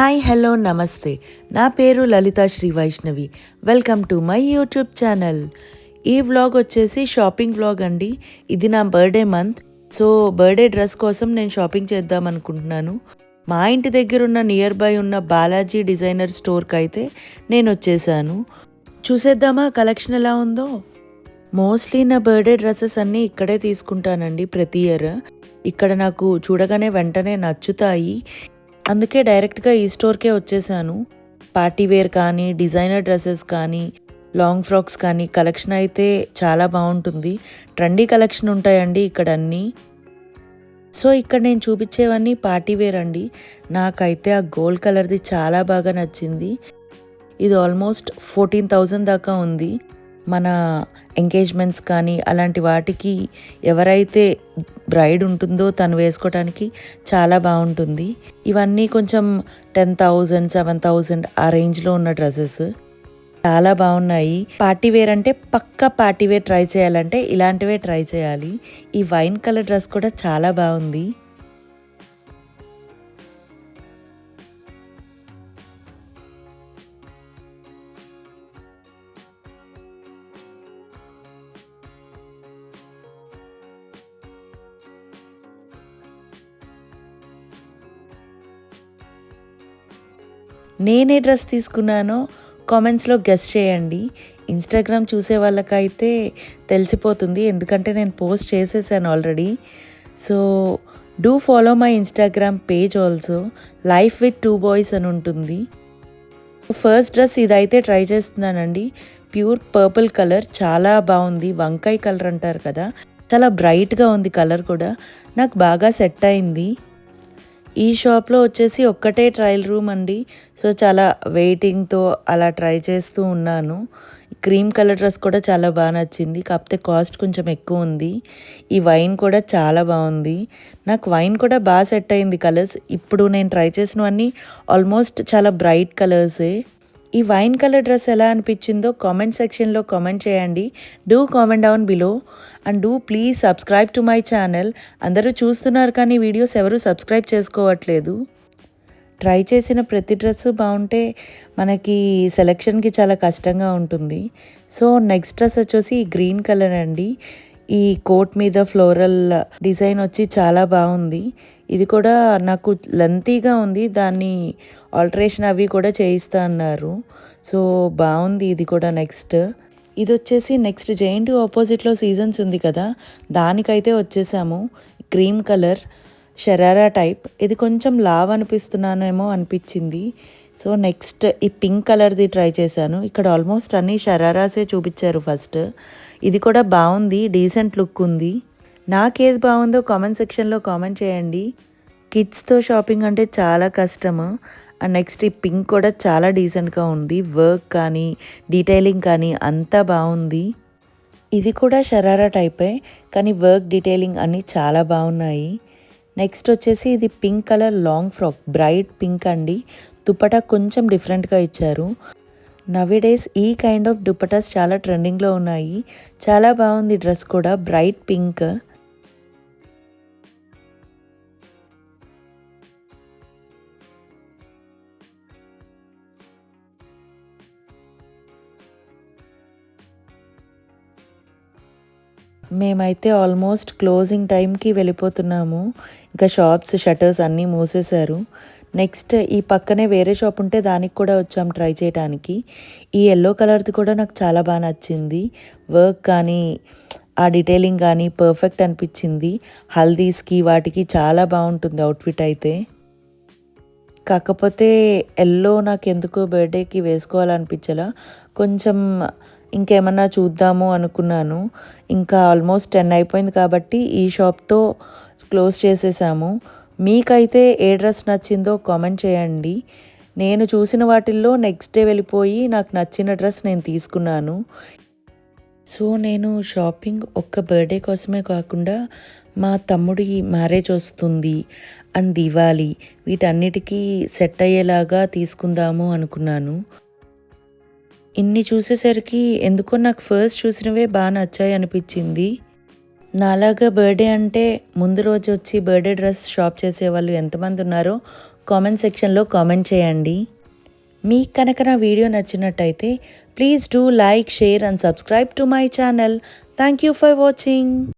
Hi hello నమస్తే. నా పేరు Lalitha Sri Vaishnavi. Welcome to my YouTube channel. ఈ వ్లాగ్ వచ్చేసి షాపింగ్ వ్లాగ్ అండి. ఇది నా birthday month. So birthday dress కోసం నేను షాపింగ్ చేద్దాం అనుకుంటున్నాను. మా ఇంటి దగ్గర ఉన్న నియర్ బై ఉన్న బాలాజీ డిజైనర్ స్టోర్కి అయితే నేను వచ్చేసాను. చూసేద్దామా కలెక్షన్ ఎలా ఉందో. మోస్ట్లీ నా బర్త్డే డ్రెస్సెస్ అన్నీ ఇక్కడే తీసుకుంటానండి ప్రతి ఇయర్. ఇక్కడ నాకు చూడగానే వెంటనే నచ్చుతాయి. అందుకే డైరెక్ట్గా ఈ స్టోర్కే వచ్చేసాను. పార్టీ వేర్ కానీ, డిజైనర్ డ్రెస్సెస్ కానీ, లాంగ్ ఫ్రాక్స్ కానీ కలెక్షన్ అయితే చాలా బాగుంటుంది. ట్రెండీ కలెక్షన్ ఉంటాయండి ఇక్కడ అన్నీ. సో ఇక్కడ నేను చూపించేవన్నీ పార్టీ వేర్ అండి. నాకైతే ఆ గోల్డ్ కలర్ది చాలా బాగా నచ్చింది. ఇది ఆల్మోస్ట్ 14,000 దాకా ఉంది. మన ఎంగేజ్మెంట్స్ కానీ అలాంటి వాటికి ఎవరైతే బ్రైడ్ ఉంటుందో తను వేసుకోవడానికి చాలా బాగుంటుంది. ఇవన్నీ కొంచెం 10,000, 7,000 ఆ రేంజ్లో ఉన్న డ్రెస్సెస్ చాలా బాగున్నాయి. పార్టీ వేర్ అంటే పక్కా పార్టీ వేర్ ట్రై చేయాలంటే ఇలాంటివే ట్రై చేయాలి. ఈ వైన్ కలర్ డ్రెస్ కూడా చాలా బాగుంది. నేనే డ్రెస్ తీసుకున్నానో కామెంట్స్లో గెస్ చేయండి. ఇన్స్టాగ్రామ్ చూసే వాళ్ళకైతే తెలిసిపోతుంది, ఎందుకంటే నేను పోస్ట్ చేసేసాను already. So do follow my Instagram page also. Life with 2 boys అని ఉంటుంది. ఫస్ట్ డ్రెస్ ఇదైతే ట్రై చేస్తున్నానండి. ప్యూర్ పర్పుల్ కలర్ చాలా బాగుంది. వంకాయ కలర్ అంటారు కదా, చాలా బ్రైట్గా ఉంది కలర్ కూడా. నాకు బాగా సెట్ అయింది. ఈ షాప్లో వచ్చేసి ఒక్కటే ట్రయల్ రూమ్ అండి. సో చాలా వెయిటింగ్తో అలా ట్రై చేస్తూ ఉన్నాను. క్రీమ్ కలర్ డ్రెస్ కూడా చాలా బాగా నచ్చింది, కాకపోతే కాస్ట్ కొంచెం ఎక్కువ ఉంది. ఈ వైన్ కూడా చాలా బాగుంది. నాకు వైన్ కూడా బాగా సెట్ అయింది కలర్స్. ఇప్పుడు నేను ట్రై చేసినవన్నీ ఆల్మోస్ట్ చాలా బ్రైట్ కలర్సే. ఈ వైన్ కలర్ డ్రెస్ ఎలా అనిపించిందో కామెంట్ సెక్షన్లో కామెంట్ చేయండి. Do comment down below and do please subscribe to my channel. అందరూ చూస్తున్నారు కానీ వీడియోస్ ఎవరు సబ్స్క్రైబ్ చేసుకోవట్లేదు. ట్రై చేసిన ప్రతి డ్రెస్సు బాగుంటే మనకి సెలెక్షన్కి చాలా కష్టంగా ఉంటుంది. సో నెక్స్ట్ డ్రెస్ వచ్చేసి గ్రీన్ కలర్ అండి. ఈ కోట్ మీద ఫ్లోరల్ డిజైన్ వచ్చి చాలా బాగుంది. ఇది కూడా నాకు లెంతీగా ఉంది, దాన్ని ఆల్టరేషన్ అవి కూడా చేయిస్తా అన్నారు. సో బాగుంది ఇది కూడా. నెక్స్ట్ ఇది వచ్చేసి నెక్స్ట్ జెయింట్ ఆపోజిట్లో సీజన్స్ ఉంది కదా, దానికైతే వచ్చేసాము. Cream colour sharara type. ఇది కొంచెం లావ్ అనిపిస్తున్నానేమో అనిపించింది. సో నెక్స్ట్ ఈ పింక్ కలర్ది ట్రై చేశాను. ఇక్కడ ఆల్మోస్ట్ అన్ని షరారాసే చూపించారు ఫస్ట్. ఇది కూడా బాగుంది, డీసెంట్ లుక్ ఉంది. నాకేది బాగుందో కామెంట్ సెక్షన్లో కామెంట్ చేయండి. కిడ్స్తో షాపింగ్ అంటే చాలా కష్టము. అండ్ నెక్స్ట్ ఈ పింక్ కూడా చాలా డీసెంట్గా ఉంది. వర్క్ కానీ డీటెయిలింగ్ కానీ అంతా బాగుంది. ఇది కూడా షరారా టైపే, కానీ వర్క్ డీటెయిలింగ్ అన్నీ చాలా బాగున్నాయి. నెక్స్ట్ వచ్చేసి ఇది pink colour long frock, bright pink అండి. దుపట్టా కొంచెం డిఫరెంట్గా ఇచ్చారు. నవేడేస్ ఈ కైండ్ ఆఫ్ దుపట్టాస్ చాలా ట్రెండింగ్లో ఉన్నాయి. చాలా బాగుంది డ్రెస్ కూడా, బ్రైట్ పింక్. మేమైతే ఆల్మోస్ట్ క్లోజింగ్ టైంకి వెళ్ళిపోతున్నాము. ఇంకా షాప్స్ షట్టర్స్ అన్నీ మూసేశారు. నెక్స్ట్ ఈ పక్కనే వేరే షాప్ ఉంటే దానికి కూడా వచ్చాం ట్రై చేయడానికి. ఈ ఎల్లో కలర్ది కూడా నాకు చాలా బాగా నచ్చింది. వర్క్ కానీ ఆ డీటెయిలింగ్ కానీ పర్ఫెక్ట్ అనిపించింది. హల్దీస్కి వాటికి చాలా బాగుంటుంది అవుట్ఫిట్ అయితే. కాకపోతే ఎల్లో నాకు ఎందుకో బర్త్డేకి వేసుకోవాలనిపించలా. కొంచెం ఇంకేమన్నా చూద్దాము అనుకున్నాను. ఇంకా ఆల్మోస్ట్ 10 అయిపోయింది కాబట్టి ఈ షాప్తో క్లోజ్ చేసేసాము. మీకైతే ఏ డ్రెస్ నచ్చిందో కామెంట్ చేయండి. నేను చూసిన వాటిల్లో నెక్స్ట్ డే వెళ్ళిపోయి నాకు నచ్చిన డ్రెస్ నేను తీసుకున్నాను. సో నేను షాపింగ్ ఒక్క బర్త్డే కోసమే కాకుండా మా తమ్ముడి మ్యారేజ్ వస్తుంది అండ్ దివాళీ, వీటన్నిటికీ సెట్ అయ్యేలాగా తీసుకుందాము అనుకున్నాను. ఇన్ని చూసేసరికి ఎందుకో నాకు ఫస్ట్ చూసినవే బాగా నచ్చాయి అనిపించింది. నాలాగా బర్త్డే అంటే ముందు రోజు వచ్చి బర్త్డే డ్రెస్ షాప్ చేసేవాళ్ళు ఎంతమంది ఉన్నారో కామెంట్ సెక్షన్లో కామెంట్ చేయండి. మీకు కనుక నా వీడియో నచ్చినట్టయితే please do like, share and subscribe to my channel. Thank you for watching.